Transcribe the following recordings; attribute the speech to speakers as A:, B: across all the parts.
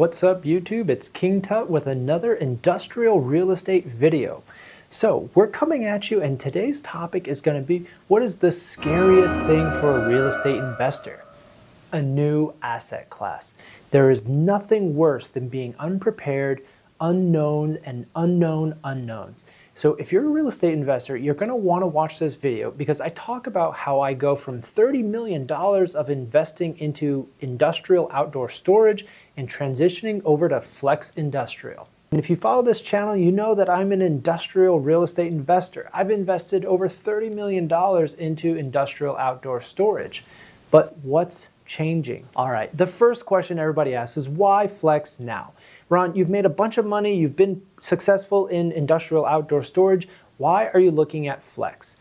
A: What's up YouTube? It's King Tut with another industrial real estate video. So we're coming at you and today's topic is going to be what is the scariest thing for a real estate investor? A new asset class. There is nothing worse than being unprepared, unknown, and unknown unknowns. So if you're a real estate investor, you're going to want to watch this video because I talk about how I go from $30 million of investing into industrial outdoor storage and transitioning over to flex industrial. And if you follow this channel, you know that I'm an industrial real estate investor. I've invested over $30 million into industrial outdoor storage. But what's changing? All right, the first question everybody asks is why flex now? Ron, you've made a bunch of money, you've been successful in industrial outdoor storage. Why are you looking at flex?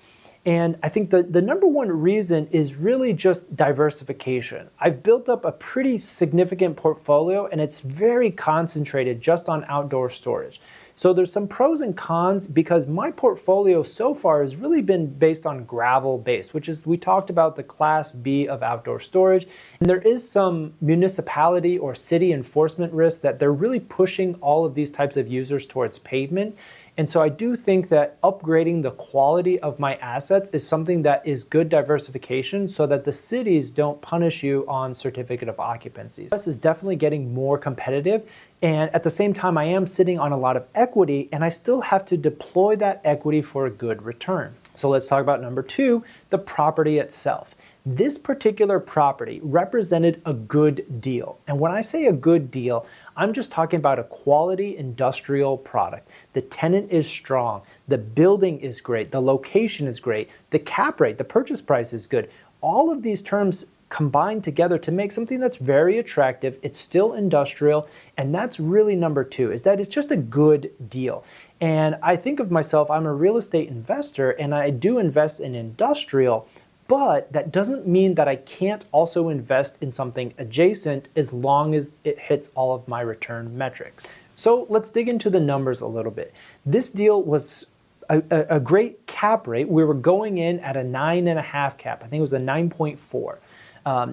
A: And I think the number one reason is really just diversification. I've built up a pretty significant portfolio and it's very concentrated just on outdoor storage. So there's some pros and cons because my portfolio so far has really been based on gravel base, which is, we talked about the class B of outdoor storage. And there is some municipality or city enforcement risk that they're really pushing all of these types of users towards pavement. And so I do think that upgrading the quality of my assets is something that is good diversification so that the cities don't punish you on certificate of occupancy. This is definitely getting more competitive. And at the same time, I am sitting on a lot of equity and I still have to deploy that equity for a good return. So let's talk about number two, the property itself. This particular property represented a good deal. And when I say a good deal, I'm just talking about a quality industrial product. The tenant is strong, the building is great, the location is great, the cap rate, the purchase price is good. All of these terms combined together to make something that's very attractive. It's still industrial, and that's really number two, is that it's just a good deal. And I think of myself, I'm a real estate investor, and I do invest in industrial, but that doesn't mean that I can't also invest in something adjacent as long as it hits all of my return metrics. So let's dig into the numbers a little bit. This deal was a great cap rate. We were going in at a 9.5 cap. I think it was a 9.4.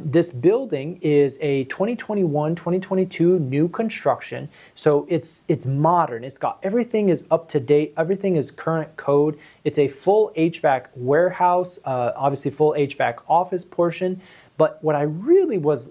A: This building is a 2021-2022 new construction, so it's modern. It's got everything is up to date. Everything is current code. It's a full HVAC warehouse, obviously full HVAC office portion. But what I really was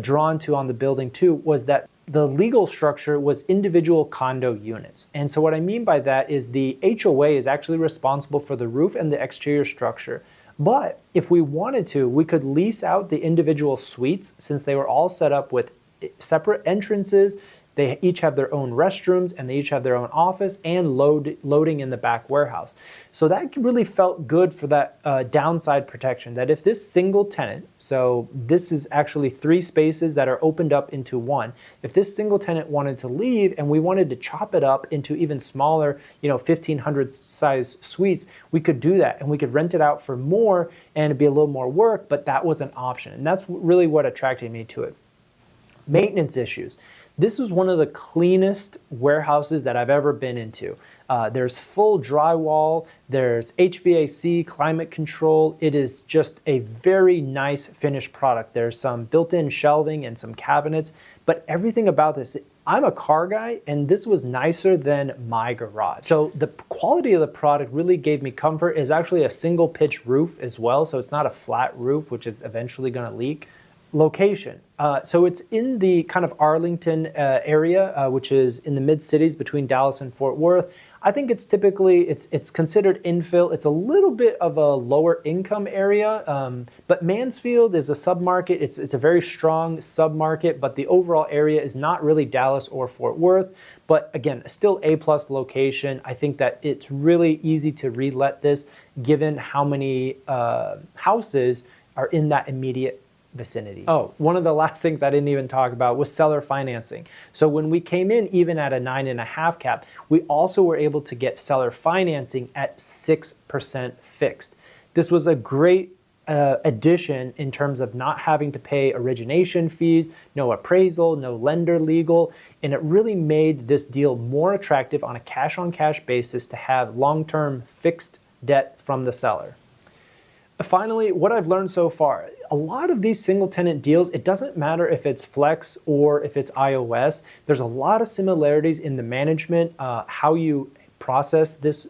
A: drawn to on the building too was that the legal structure was individual condo units. And so what I mean by that is the HOA is actually responsible for the roof and the exterior structure. But if we wanted to, we could lease out the individual suites since they were all set up with separate entrances. They each have their own restrooms and they each have their own office and loading in the back warehouse. So that really felt good for that downside protection, that if this single tenant, so this is actually 3 spaces that are opened up into one, if this single tenant wanted to leave and we wanted to chop it up into even smaller, 1,500 size suites, we could do that and we could rent it out for more and it'd be a little more work, but that was an option. And that's really what attracted me to it. Maintenance issues. This was one of the cleanest warehouses that I've ever been into. There's full drywall, there's HVAC, climate control. It is just a very nice finished product. There's some built-in shelving and some cabinets, but everything about this, I'm a car guy and this was nicer than my garage. So the quality of the product really gave me comfort. It's actually a single pitch roof as well, so it's not a flat roof, which is eventually gonna leak. Location. So it's in the kind of Arlington area, which is in the mid-cities between Dallas and Fort Worth. I think it's typically, it's considered infill. It's a little bit of a lower income area, but Mansfield is a submarket. It's a very strong submarket, but the overall area is not really Dallas or Fort Worth. But again, still A+ location. I think that it's really easy to relet this given how many houses are in that immediate vicinity. Oh, one of the last things I didn't even talk about was seller financing. So when we came in even at a 9.5 cap, we also were able to get seller financing at 6% fixed. This was a great addition in terms of not having to pay origination fees, no appraisal, no lender legal, and it really made this deal more attractive on a cash-on-cash basis to have long-term fixed debt from the seller. Finally, what I've learned so far, a lot of these single tenant deals, it doesn't matter if it's flex or if it's IOS. There's a lot of similarities in the management, how you process this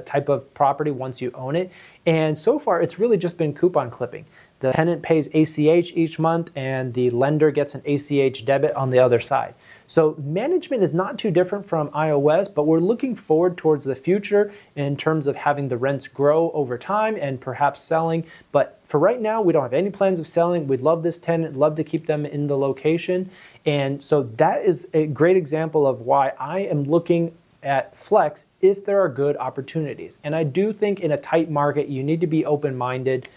A: type of property once you own it. And so far, it's really just been coupon clipping. The tenant pays ACH each month and the lender gets an ACH debit on the other side. So management is not too different from iOS, but we're looking forward towards the future in terms of having the rents grow over time and perhaps selling. But for right now, we don't have any plans of selling. We'd love this tenant, love to keep them in the location. And so that is a great example of why I am looking at flex if there are good opportunities. And I do think in a tight market, you need to be open-minded,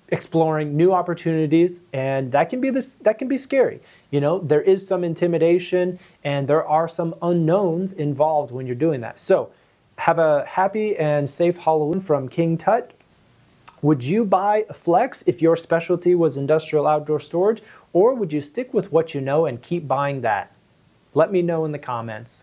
A: exploring new opportunities, and that can be scary. You know, there is some intimidation and there are some unknowns involved when you're doing that. So have a happy and safe Halloween from King Tut. Would you buy a flex if your specialty was industrial outdoor storage, or would you stick with what you know and keep buying that? Let me know in the comments.